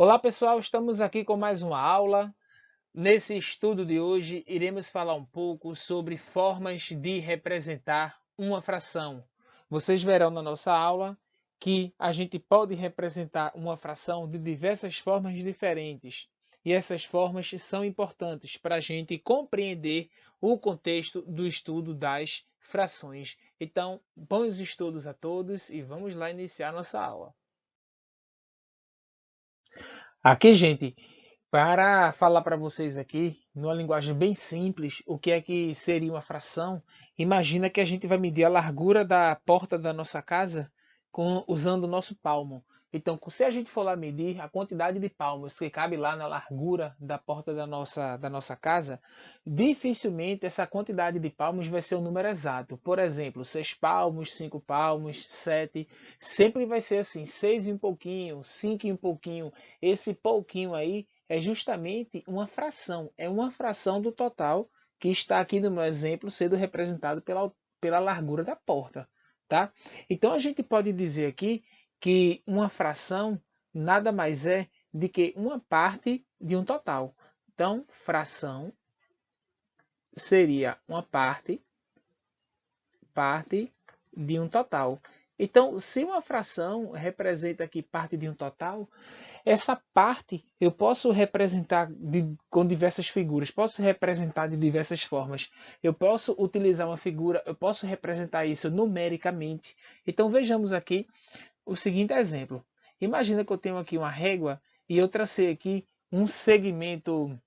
Olá pessoal, estamos aqui com mais uma aula. Nesse estudo de hoje, iremos falar um pouco sobre formas de representar uma fração. Vocês verão na nossa aula que a gente pode representar uma fração de diversas formas diferentes. E essas formas são importantes para a gente compreender o contexto do estudo das frações. Então, bons estudos a todos e vamos lá iniciar nossa aula. Aqui, gente, para falar para vocês aqui, numa linguagem bem simples, o que seria uma fração, imagina que a gente vai medir a largura da porta da nossa casa usando o nosso palmo. Então, se a gente for lá medir a quantidade de palmos que cabe lá na largura da porta da nossa casa, dificilmente essa quantidade de palmos vai ser um número exato. Por exemplo, 6 palmos, 5 palmos, 7. Sempre vai ser assim, 6 e um pouquinho, 5 e um pouquinho. Esse pouquinho aí é justamente uma fração. É uma fração do total que está aqui no meu exemplo sendo representado pela largura da porta. Tá? Então a gente pode dizer aqui que uma fração nada mais é de que uma parte de um total. Então, fração seria uma parte de um total. Então, se uma fração representa aqui parte de um total, essa parte eu posso representar com diversas figuras, posso representar de diversas formas. Eu posso utilizar uma figura, eu posso representar isso numericamente. Então vejamos aqui o seguinte exemplo. Imagina que eu tenho aqui uma régua e eu tracei aqui um segmento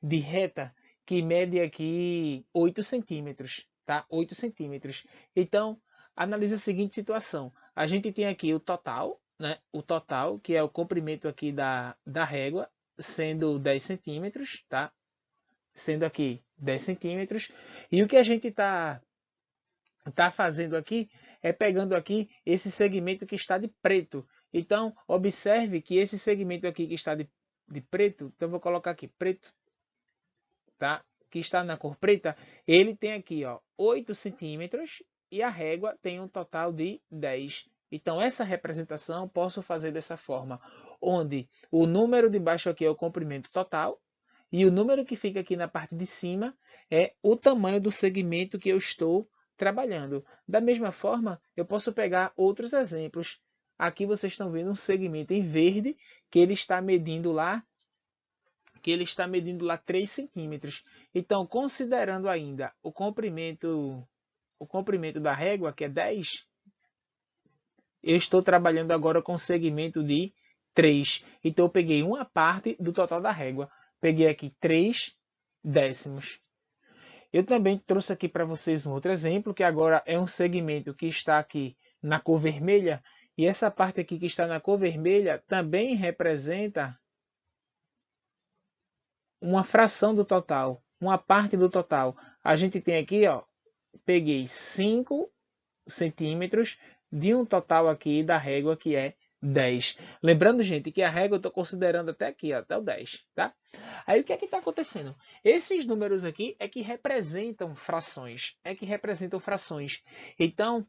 de reta que mede aqui 8 centímetros, tá? 8 centímetros. Então, analise a seguinte situação. A gente tem aqui o total, né? O total, que é o comprimento aqui da régua, sendo 10 centímetros, tá? Sendo aqui 10 centímetros. E o que a gente tá fazendo aqui é pegando aqui esse segmento que está de preto. Então, observe que esse segmento aqui que está de preto, então vou colocar aqui preto, tá? Que está na cor preta, ele tem aqui, ó, 8 centímetros e a régua tem um total de 10. Então, essa representação posso fazer dessa forma, onde o número de baixo aqui é o comprimento total e o número que fica aqui na parte de cima é o tamanho do segmento que eu estou trabalhando. Da mesma forma, eu posso pegar outros exemplos. Aqui vocês estão vendo um segmento em verde que ele está medindo lá 3 centímetros. Então, considerando ainda o comprimento da régua, que é 10, eu estou trabalhando agora com segmento de 3. Então, eu peguei uma parte do total da régua. Peguei aqui 3 décimos. Eu também trouxe aqui para vocês um outro exemplo, que agora é um segmento que está aqui na cor vermelha. E essa parte aqui que está na cor vermelha também representa uma fração do total, uma parte do total. A gente tem aqui, ó, peguei 5 centímetros de um total aqui da régua que é 10. Lembrando, gente, que a régua eu estou considerando até aqui, ó, até o 10, tá? Aí o que é que está acontecendo? Esses números aqui é que representam frações, Então,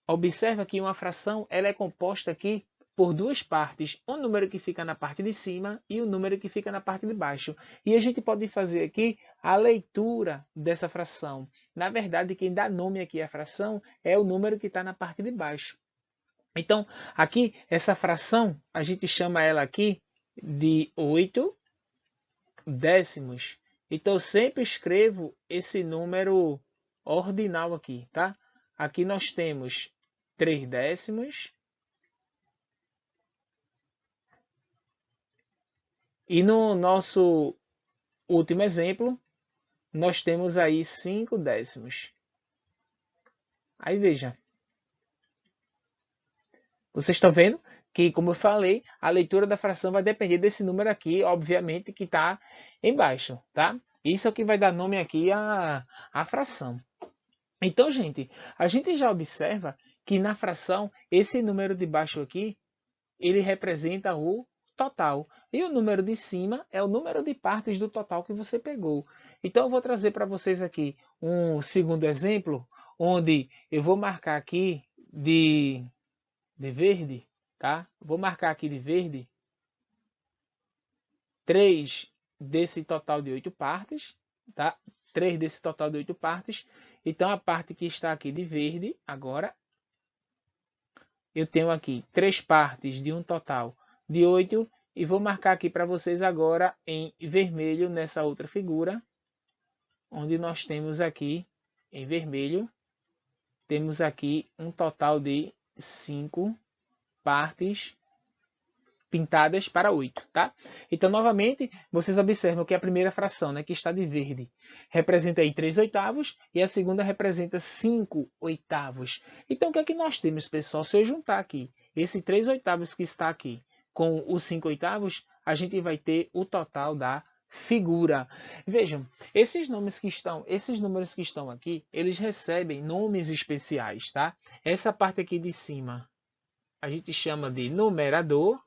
observa que uma fração ela é composta aqui por duas partes, o número que fica na parte de cima e o número que fica na parte de baixo. E a gente pode fazer aqui a leitura dessa fração. Na verdade, quem dá nome aqui à fração é o número que está na parte de baixo. Então, aqui, essa fração, a gente chama ela aqui de 8 décimos. Então, eu sempre escrevo esse número ordinal aqui, tá? Aqui nós temos 3 décimos. E no nosso último exemplo, nós temos aí 5 décimos. Aí veja, vocês estão vendo que, como eu falei, a leitura da fração vai depender desse número aqui, obviamente, que está embaixo, tá? Isso é o que vai dar nome aqui à fração. Então, gente, a gente já observa que na fração, esse número de baixo aqui, ele representa o total. E o número de cima é o número de partes do total que você pegou. Então, eu vou trazer para vocês aqui um segundo exemplo, onde eu vou marcar aqui de verde, tá? Vou marcar aqui de verde 3 desse total de 8 partes, tá? 3 desse total de 8 partes. Então, a parte que está aqui de verde, agora, eu tenho aqui 3 partes de um total de 8. E vou marcar aqui para vocês agora em vermelho nessa outra figura, onde nós temos aqui em vermelho, temos aqui um total de 5 partes pintadas para 8, tá? Então, novamente, vocês observam que a primeira fração, né, que está de verde, representa aí 3 oitavos e a segunda representa 5 oitavos. Então, o que é que nós temos, pessoal? Se eu juntar aqui esse 3 oitavos que está aqui com os 5 oitavos, a gente vai ter o total da figura. Vejam, esses números que estão aqui, eles recebem nomes especiais, tá? Essa parte aqui de cima, a gente chama de numerador.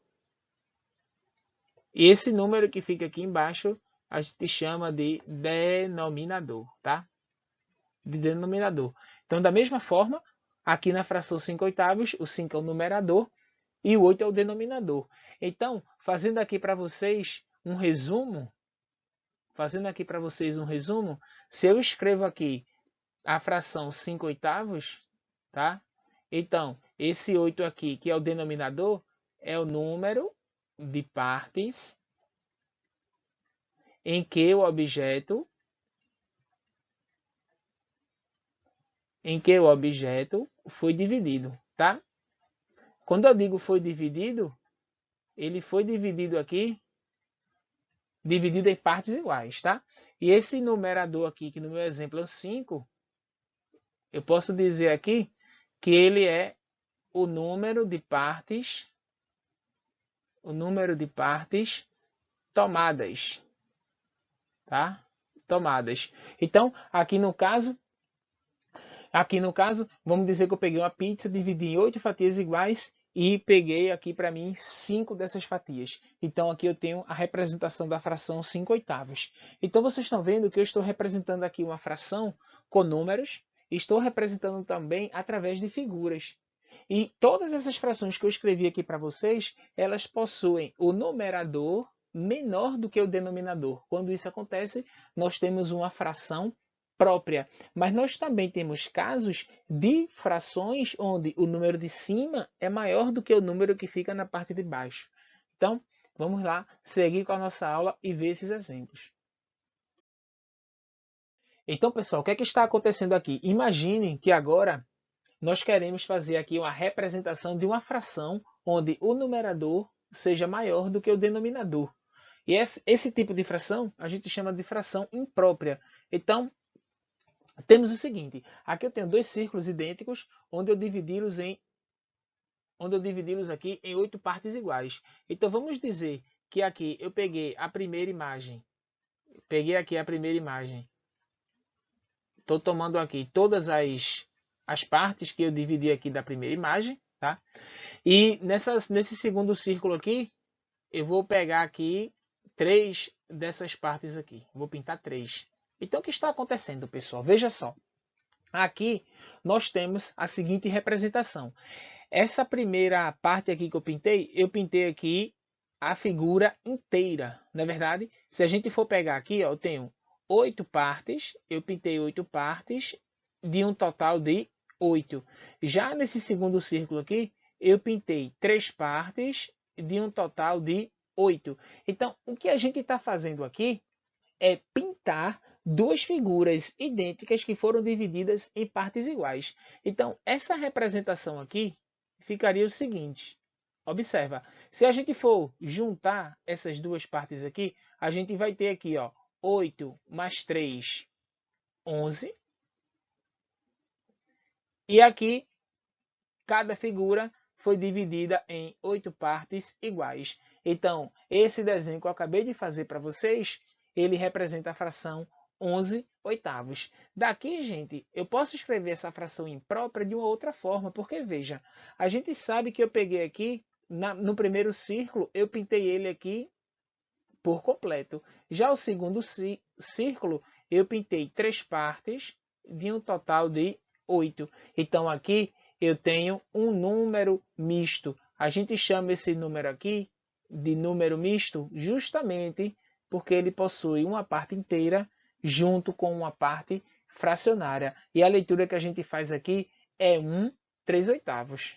E esse número que fica aqui embaixo, a gente chama de denominador, tá? De denominador. Então, da mesma forma, aqui na fração 5 oitavos, o 5 é o numerador e o 8 é o denominador. Então, fazendo aqui para vocês um resumo, se eu escrevo aqui a fração 5 oitavos, tá? Então, esse 8 aqui, que é o denominador, é o número de partes em que o objeto foi dividido, tá? Quando eu digo foi dividido, ele foi dividido aqui, dividido em partes iguais, tá? E esse numerador aqui, que no meu exemplo é o 5, eu posso dizer aqui que ele é o número de partes tomadas, tá? Tomadas. Então, aqui no caso, vamos dizer que eu peguei uma pizza, dividi em 8 fatias iguais e peguei aqui para mim 5 dessas fatias. Então, aqui eu tenho a representação da fração 5 oitavos. Então, vocês estão vendo que eu estou representando aqui uma fração com números, e estou representando também através de figuras. E todas essas frações que eu escrevi aqui para vocês, elas possuem o numerador menor do que o denominador. Quando isso acontece, nós temos uma fração própria. Mas nós também temos casos de frações onde o número de cima é maior do que o número que fica na parte de baixo. Então, vamos lá seguir com a nossa aula e ver esses exemplos. Então, pessoal, o que é que está acontecendo aqui? Imaginem que agora nós queremos fazer aqui uma representação de uma fração onde o numerador seja maior do que o denominador. E esse tipo de fração a gente chama de fração imprópria. Então, temos o seguinte, aqui eu tenho dois círculos idênticos, onde eu dividi-los aqui em 8 partes iguais. Então, vamos dizer que aqui eu peguei a primeira imagem. Estou tomando aqui todas as partes que eu dividi aqui da primeira imagem, tá? E nesse segundo círculo aqui, eu vou pegar aqui 3 dessas partes aqui. Vou pintar 3. Então, o que está acontecendo, pessoal? Veja só. Aqui, nós temos a seguinte representação. Essa primeira parte aqui que eu pintei aqui a figura inteira. Não é verdade? Se a gente for pegar aqui, ó, eu tenho 8 partes. Eu pintei 8 partes de um total de 8. Já nesse segundo círculo aqui, eu pintei 3 partes de um total de 8. Então, o que a gente está fazendo aqui é pintar duas figuras idênticas que foram divididas em partes iguais. Então, essa representação aqui ficaria o seguinte. Observa, se a gente for juntar essas duas partes aqui, a gente vai ter aqui, ó, 8 mais 3, 11. E aqui, cada figura foi dividida em 8 partes iguais. Então, esse desenho que eu acabei de fazer para vocês, ele representa a fração 11 oitavos. Daqui, gente, eu posso escrever essa fração imprópria de uma outra forma, porque, veja, a gente sabe que eu peguei aqui, no primeiro círculo, eu pintei ele aqui por completo. Já o segundo círculo, eu pintei 3 partes de um total de 8. Então, aqui eu tenho um número misto. A gente chama esse número aqui de número misto justamente porque ele possui uma parte inteira junto com uma parte fracionária. E a leitura que a gente faz aqui é 1/3/8,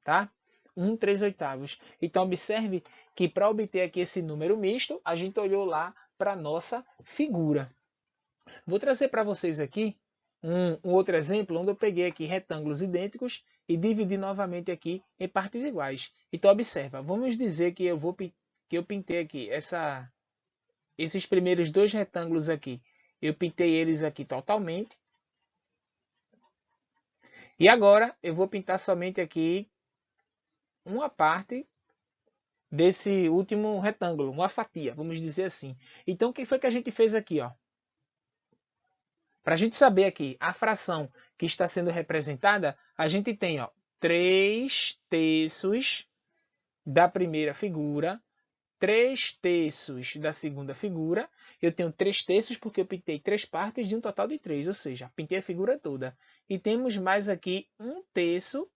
tá? 1/3/8. Então, observe que para obter aqui esse número misto, a gente olhou lá para a nossa figura. Vou trazer para vocês aqui um outro exemplo, onde eu peguei aqui retângulos idênticos e dividi novamente aqui em partes iguais. Então, observa, vamos dizer que eu pintei aqui esses primeiros dois retângulos aqui. Eu pintei eles aqui totalmente. E agora eu vou pintar somente aqui uma parte desse último retângulo, uma fatia, vamos dizer assim. Então, o que foi que a gente fez aqui, ó? Para a gente saber aqui a fração que está sendo representada, a gente tem, ó, 3/3 da primeira figura, 3/3 da segunda figura. Eu tenho 3/3 porque eu pintei 3 partes de um total de 3, ou seja, pintei a figura toda. E temos mais aqui 1/3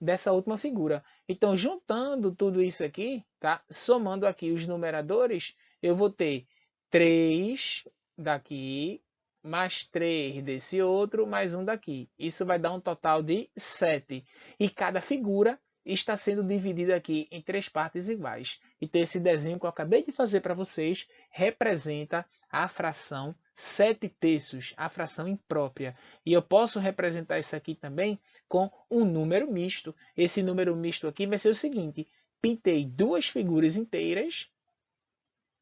dessa última figura. Então, juntando tudo isso aqui, tá? Somando aqui os numeradores, eu vou ter 3 daqui, mais 3 desse outro, mais um daqui. Isso vai dar um total de 7. E cada figura está sendo dividida aqui em 3 partes iguais. Então, esse desenho que eu acabei de fazer para vocês representa a fração 7/3, a fração imprópria. E eu posso representar isso aqui também com um número misto. Esse número misto aqui vai ser o seguinte: pintei duas figuras inteiras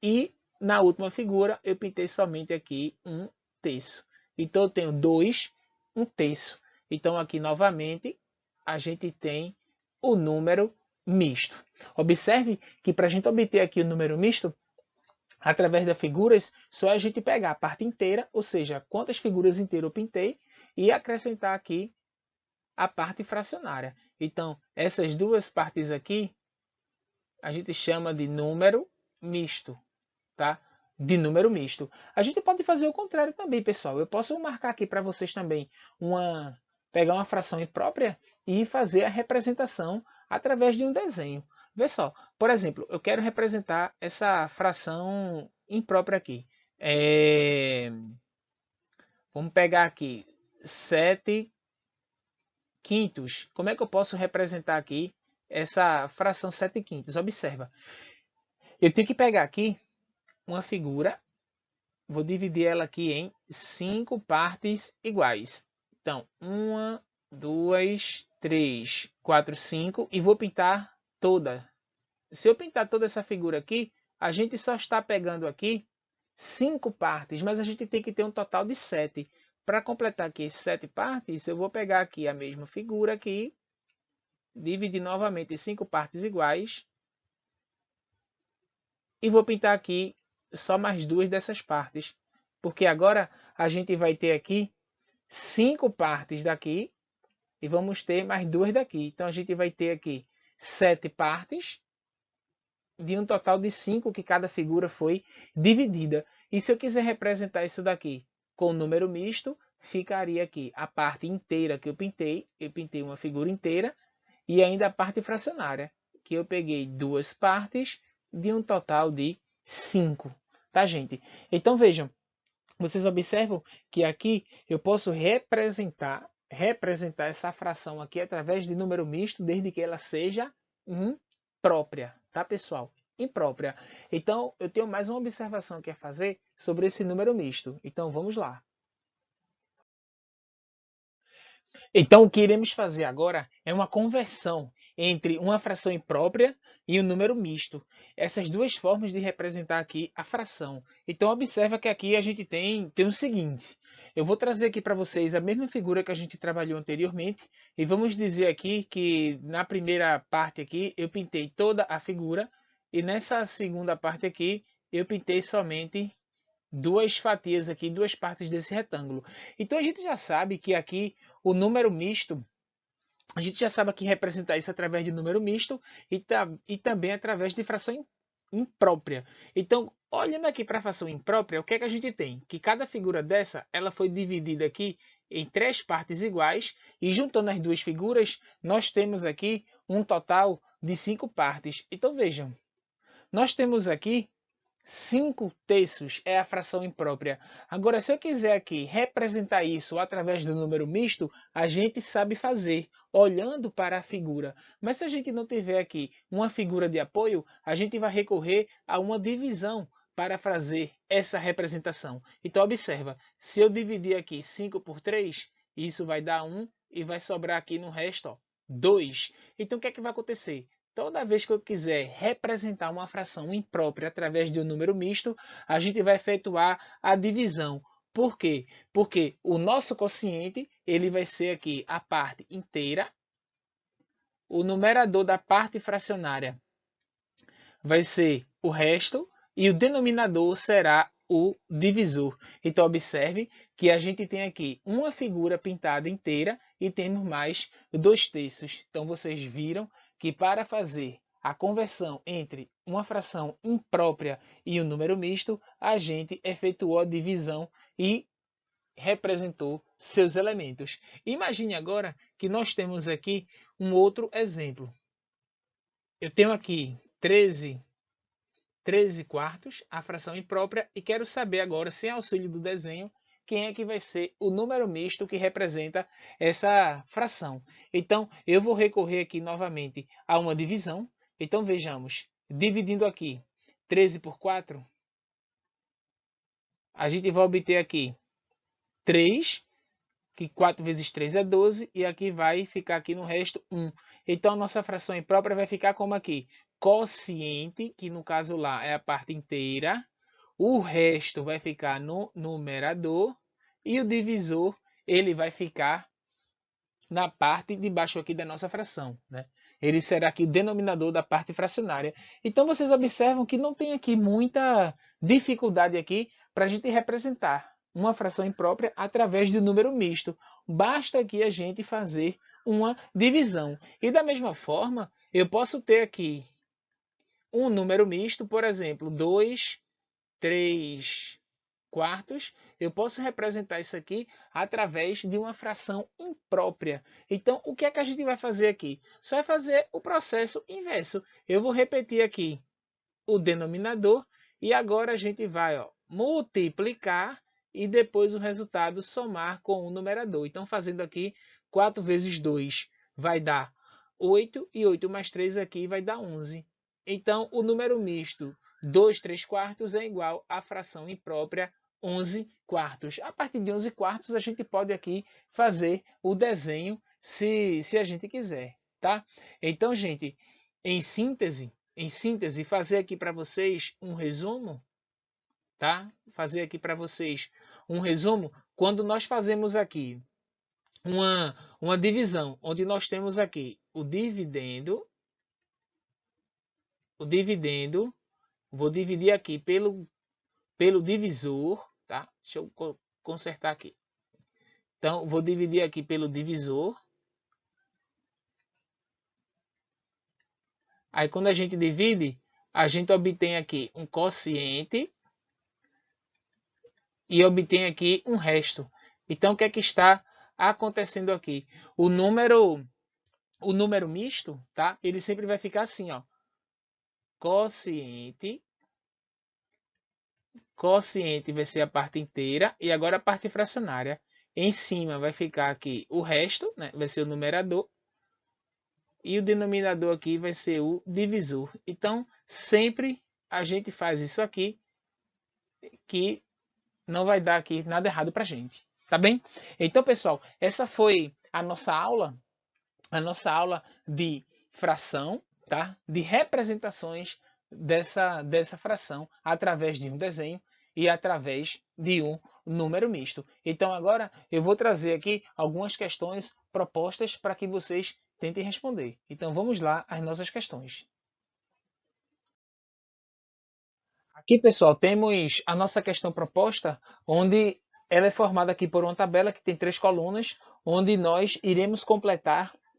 e na última figura eu pintei somente aqui 1/3. Então eu tenho 2 1/3. Então aqui novamente a gente tem o número misto. Observe que para a gente obter aqui o número misto, através das figuras, só a gente pegar a parte inteira, ou seja, quantas figuras inteiras eu pintei, e acrescentar aqui a parte fracionária. Então, essas duas partes aqui, a gente chama de número misto, tá? De número misto. A gente pode fazer o contrário também, pessoal. Eu posso marcar aqui para vocês também pegar uma fração imprópria e fazer a representação através de um desenho. Vê só, por exemplo, eu quero representar essa fração imprópria aqui. Vamos pegar aqui 7/5. Como é que eu posso representar aqui essa fração 7/5? Observa, eu tenho que pegar aqui uma figura, vou dividir ela aqui em 5 partes iguais. Então, 1, 2, 3, 4, 5 e vou pintar toda. Se eu pintar toda essa figura aqui, a gente só está pegando aqui 5 partes, mas a gente tem que ter um total de 7. Para completar aqui 7 partes, eu vou pegar aqui a mesma figura aqui, dividir novamente em 5 partes iguais e vou pintar aqui só mais 2 dessas partes, porque agora a gente vai ter aqui 5 partes daqui e vamos ter mais 2 daqui. Então a gente vai ter aqui 7 partes de um total de 5 que cada figura foi dividida. E se eu quiser representar isso daqui com número misto, ficaria aqui a parte inteira que eu pintei uma figura inteira, e ainda a parte fracionária, que eu peguei 2 partes de um total de 5, tá, gente? Então vejam, vocês observam que aqui eu posso representar essa fração aqui através de número misto, desde que ela seja imprópria, tá, pessoal? Imprópria. Então, eu tenho mais uma observação que é fazer sobre esse número misto. Então, vamos lá. Então, o que iremos fazer agora é uma conversão entre uma fração imprópria e um número misto. Essas duas formas de representar aqui a fração. Então, observa que aqui a gente tem o seguinte. Eu vou trazer aqui para vocês a mesma figura que a gente trabalhou anteriormente. E vamos dizer aqui que na primeira parte aqui eu pintei toda a figura. E nessa segunda parte aqui eu pintei somente duas fatias aqui, duas partes desse retângulo. Então a gente já sabe que aqui o número misto, a gente já sabe aqui representar isso através de número misto e também através de fração imprópria. Então, olhando aqui para a fração imprópria, o que é que a gente tem? Que cada figura dessa, ela foi dividida aqui em 3 partes iguais e juntando as duas figuras, nós temos aqui um total de 5 partes. Então vejam, nós temos aqui 5/3 é a fração imprópria. Agora, se eu quiser aqui representar isso através do número misto, a gente sabe fazer, olhando para a figura. Mas se a gente não tiver aqui uma figura de apoio, a gente vai recorrer a uma divisão para fazer essa representação. Então, observa, se eu dividir aqui 5 por 3, isso vai dar 1 e vai sobrar aqui no resto, ó, 2. Então, o que é que vai acontecer? Toda vez que eu quiser representar uma fração imprópria através de um número misto, a gente vai efetuar a divisão. Por quê? Porque o nosso quociente ele vai ser aqui a parte inteira, o numerador da parte fracionária vai ser o resto e o denominador será o divisor. Então, observe que a gente tem aqui uma figura pintada inteira e temos mais 2/3. Então, vocês viram que para fazer a conversão entre uma fração imprópria e um número misto, a gente efetuou a divisão e representou seus elementos. Imagine agora que nós temos aqui um outro exemplo. Eu tenho aqui 13 quartos, a fração imprópria, e quero saber agora, sem auxílio do desenho, quem é que vai ser o número misto que representa essa fração. Então, eu vou recorrer aqui novamente a uma divisão. Então, vejamos, dividindo aqui 13 por 4, a gente vai obter aqui 3, que 4 vezes 3 é 12, e aqui vai ficar aqui no resto 1. Então, a nossa fração imprópria vai ficar como aqui, quociente, que no caso lá é a parte inteira, o resto vai ficar no numerador e o divisor ele vai ficar na parte de baixo aqui da nossa fração, né? Ele será aqui o denominador da parte fracionária. Então vocês observam que não tem aqui muita dificuldade aqui para a gente representar uma fração imprópria através do número misto. Basta aqui a gente fazer uma divisão. E da mesma forma, eu posso ter aqui um número misto, por exemplo, 2, 3 quartos, eu posso representar isso aqui através de uma fração imprópria. Então, o que é que a gente vai fazer aqui? Só vai fazer o processo inverso. Eu vou repetir aqui o denominador e agora a gente vai multiplicar e depois o resultado somar com o numerador. Então, fazendo aqui 4 vezes 2 vai dar 8 e 8 mais 3 aqui vai dar 11. Então, o número misto 2 3/4 é igual à fração imprópria 11 quartos. A partir de 11 quartos, a gente pode aqui fazer o desenho se a gente quiser, tá? Então, gente, em síntese, fazer aqui para vocês um resumo, tá? Fazer aqui para vocês um resumo, quando nós fazemos aqui uma divisão, onde nós temos aqui o dividendo, vou dividir aqui pelo divisor, tá? Deixa eu consertar aqui. Então, vou dividir aqui pelo divisor. Aí, quando a gente divide, a gente obtém aqui um quociente e obtém aqui um resto. Então, o que é que está acontecendo aqui? O número misto, tá? Ele sempre vai ficar assim, ó. Quociente vai ser a parte inteira e agora a parte fracionária. Em cima vai ficar aqui o resto, né? Vai ser o numerador. E o denominador aqui vai ser o divisor. Então, sempre a gente faz isso aqui, que não vai dar aqui nada errado para a gente. Tá bem? Então, pessoal, essa foi a nossa aula de fração, tá? De representações dessa fração através de um desenho e através de um número misto. Então agora eu vou trazer aqui algumas questões propostas para que vocês tentem responder. Então vamos lá às nossas questões. Aqui, pessoal, temos a nossa questão proposta, onde ela é formada aqui por uma tabela que tem 3 colunas, onde nós iremos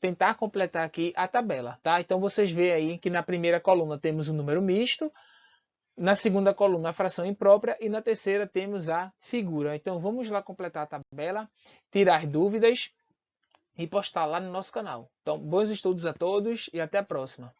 tentar completar aqui a tabela, tá? Então vocês veem aí que na primeira coluna temos o número misto, na segunda coluna a fração imprópria e na terceira temos a figura. Então vamos lá completar a tabela, tirar dúvidas e postar lá no nosso canal. Então, bons estudos a todos e até a próxima.